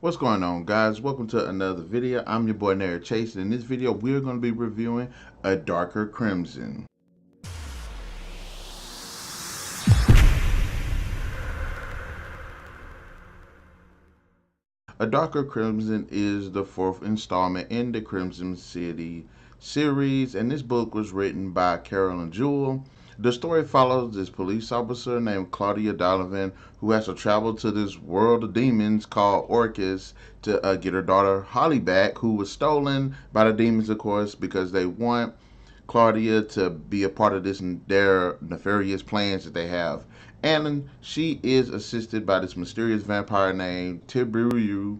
What's going on, guys? Welcome to another video. I'm your boy Narik Chase, and in this video we're going to be reviewing A Darker Crimson. A Darker Crimson is the fourth installment in the Crimson City series, and this book was written by Carolyn Jewel. The story follows this police officer named Claudia Donovan who has to travel to this world of demons called Orcus to get her daughter Holly back, who was stolen by the demons, of course, because they want Claudia to be a part of their nefarious plans that they have. And she is assisted by this mysterious vampire named Tiberiu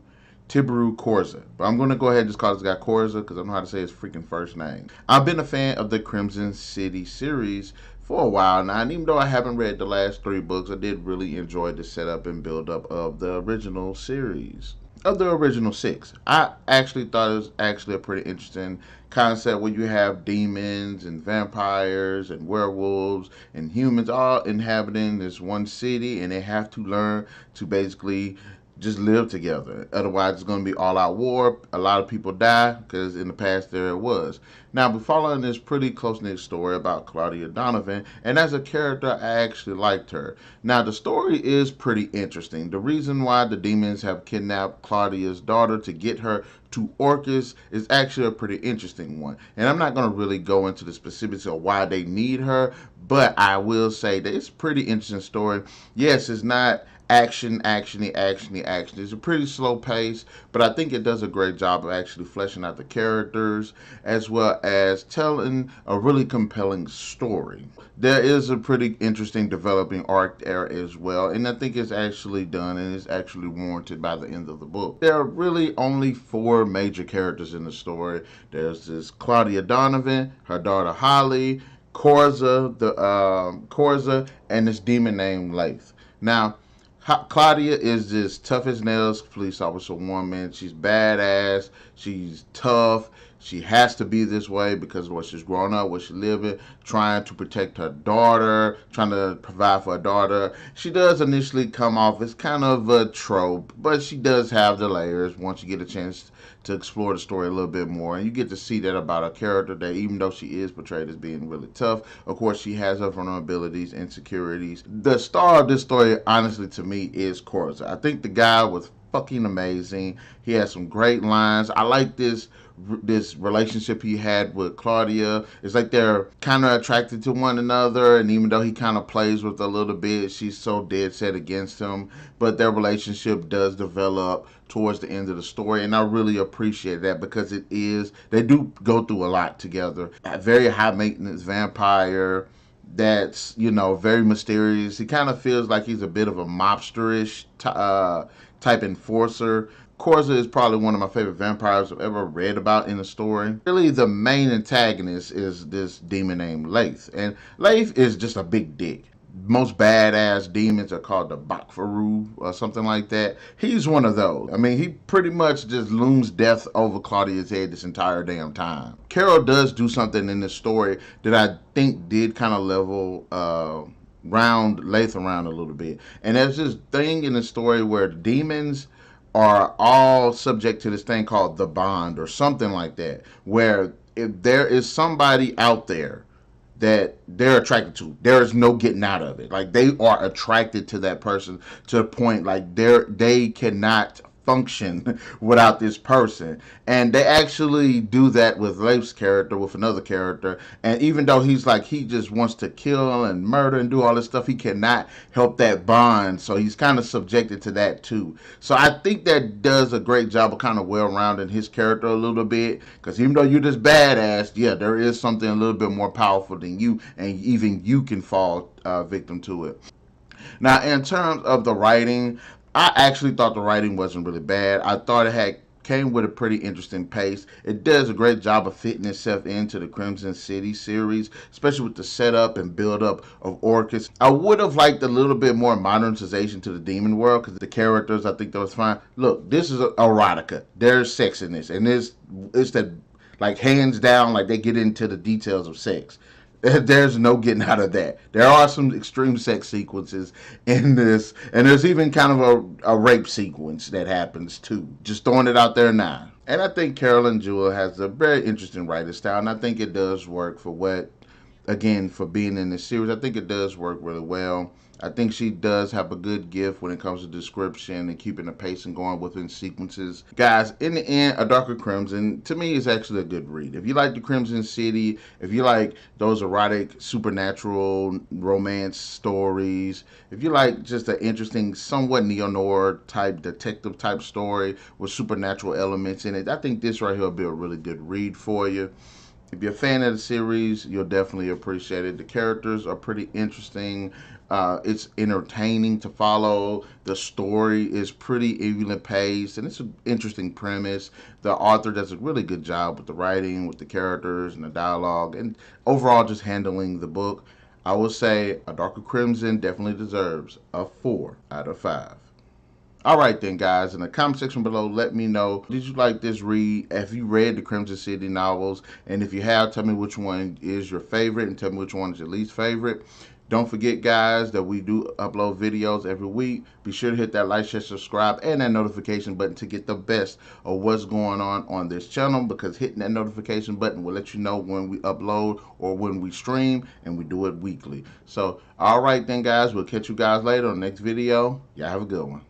Korzha. But I'm going to go ahead and just call this guy Korzha because I don't know how to say his freaking first name. I've been a fan of the Crimson City series for a while now, and even though I haven't read the last three books, I did really enjoy the setup and build up of the original series. Of the original six, I actually thought it was actually a pretty interesting concept where you have demons and vampires and werewolves and humans all inhabiting this one city, and they have to learn to basically just live together. Otherwise, it's going to be all out war. A lot of people die because in the past there was. Now, we're following this pretty close-knit story about Claudia Donovan, and as a character, I actually liked her. Now, the story is pretty interesting. The reason why the demons have kidnapped Claudia's daughter to get her to Orcus is actually a pretty interesting one. And I'm not going to really go into the specifics of why they need her, but I will say that it's a pretty interesting story. Yes, it's not action. It's a pretty slow pace, but I think it does a great job of actually fleshing out the characters as well as telling a really compelling story. There is a pretty interesting developing arc there as well, and I think it's actually done and it's actually warranted by the end of the book. There are really only four major characters in the story. There's this Claudia Donovan, her daughter Holly, Korzha, and this demon named Lath. Now, Claudia is this tough as nails police officer woman. She's badass. She's tough. She has to be this way because of what she's grown up, what she's living, trying to protect her daughter, trying to provide for her daughter. She does initially come off as kind of a trope, but she does have the layers once you get a chance to explore the story a little bit more. And you get to see that about her character, that even though she is portrayed as being really tough, of course she has her vulnerabilities, insecurities. The star of this story, honestly, to me, is Korzha. I think the guy was fucking amazing. He has some great lines. I like this relationship he had with Claudia. It's like they're kind of attracted to one another, and even though he kind of plays with her a little bit, she's so dead set against him, but their relationship does develop towards the end of the story, and I really appreciate that because they do go through a lot together. A very high maintenance vampire that's, very mysterious. He kind of feels like he's a bit of a mobsterish type enforcer. Korzha is probably one of my favorite vampires I've ever read about in a story. Really, the main antagonist is this demon named Lath. And Lath is just a big dick. Most badass demons are called the Bakfaru or something like that. He's one of those. I mean, he pretty much just looms death over Claudia's head this entire damn time. Carol does do something in this story that I think did kind of level Lath around a little bit. And there's this thing in the story where the demons are all subject to this thing called the bond or something like that, where if there is somebody out there that they're attracted to, there is no getting out of it. Like, they are attracted to that person to the point like they cannot function without this person. And they actually do that with Leif's character, with another character. And even though he just wants to kill and murder and do all this stuff, he cannot help that bond. So he's kind of subjected to that too. So I think that does a great job of kind of well-rounding his character a little bit. Because even though you're just badass, yeah, there is something a little bit more powerful than you, and even you can fall victim to it. Now, in terms of the writing, I actually thought the writing wasn't really bad. I thought it came with a pretty interesting pace. It does a great job of fitting itself into the Crimson City series, especially with the setup and build up of Orcus. I would have liked a little bit more modernization to the demon world because the characters, I think that was fine. Look, this is erotica. There's sex in this, and it's that, like, hands down, like, they get into the details of sex. There's no getting out of that. There are some extreme sex sequences in this, and there's even kind of a rape sequence that happens too. Just throwing it out there now. And I think Carolyn Jewel has a very interesting writer style, and I think it does work for what, again, for being in this series. I think it does work really well. I think she does have a good gift when it comes to description and keeping the pacing going within sequences. Guys, in the end, A Darker Crimson, to me, is actually a good read. If you like the Crimson City, if you like those erotic, supernatural romance stories, if you like just an interesting, somewhat neo-noir type, detective type story with supernatural elements in it, I think this right here will be a really good read for you. If you're a fan of the series, you'll definitely appreciate it. The characters are pretty interesting. It's entertaining to follow. The story is pretty evenly paced, and it's an interesting premise. The author does a really good job with the writing, with the characters, and the dialogue, and overall just handling the book. I will say A Darker Crimson definitely deserves a 4 out of 5. All right then, guys, in the comment section below, let me know, did you like this read? Have you read the Crimson City novels? And if you have, tell me which one is your favorite and tell me which one is your least favorite. Don't forget, guys, that we do upload videos every week. Be sure to hit that like, share, subscribe, and that notification button to get the best of what's going on this channel, because hitting that notification button will let you know when we upload or when we stream, and we do it weekly. So, all right then, guys, we'll catch you guys later on the next video. Y'all have a good one.